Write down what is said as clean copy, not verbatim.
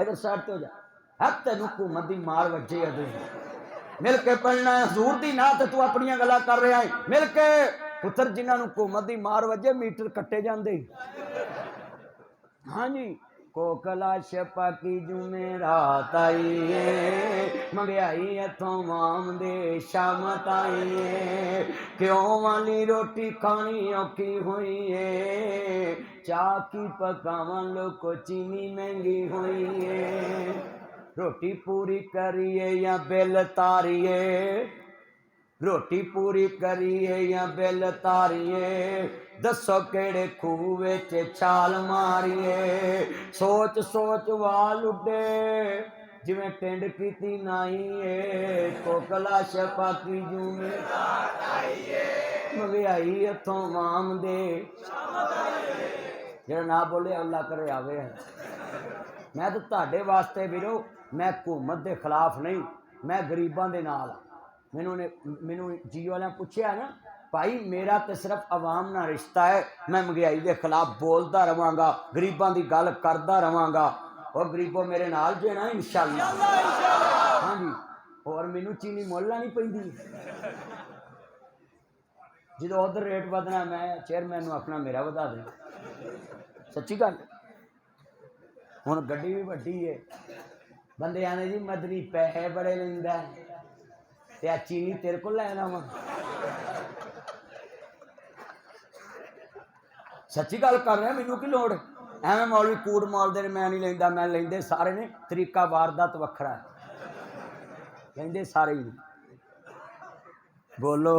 इधर साइड ते हो जा। है तेन हुकूमत की मार वजे अदे मिल के पढ़ना है हजूर दी ना तो तू अपनी गल्लां कर रहा है मिल के पुत्र जिन्होंने हुकूमत की मार वजे मीटर कट्टे जाते। हाँ जी कोकला छपाकी जुमेरात आई मंगयाई इथों माम दे शामत आई क्यों वाली रोटी खानी औखी हुई है चाह की पकावा लोको चीनी महंगी हुई है रोटी पूरी करिए या बिल तारिए रोटी पूरी करिए या बिल तारिए दसो केड़े खूह विच छाल मारिए सोच सोच वाल उडे जिवें टिंड कीती नाई कोकला छपाकी जूमे मंगयाई इथों माम दे जेड़ा ना बोले अल्लाह करे आवे। मैं तो तुहाडे वास्ते वीरो मैं हुकूमत के खिलाफ नहीं मैं गरीबां दे नाल मैनू जियो वाले पूछया ना भाई मेरा तो सिर्फ आवाम ना रिश्ता है मैं महंगाई के खिलाफ बोलता रवांगा गरीबों की गल करता रवांगा और गरीबों मेरे नाल जे ना इंशाअल्लाह। हाँ जी और मैनू चीनी मुल लानी पैंदी जो उधर रेट बदना मैं चेयरमैन आखना मेरा वधा दे सच्ची गल। हुण गड्डी भी वड्डी है बंदे आने जी मदनी पैसे बड़े लैंदा ते चीनी तेरे को लैना वा सच्ची गल कर रहा मैनू की लोड़ एवं मौलवी कूड़ मौलते ने मैं नहीं लेंदा मैं लेंदे सारे ने तरीका वारदात वखरा है लेंदे सारे ही बोलो।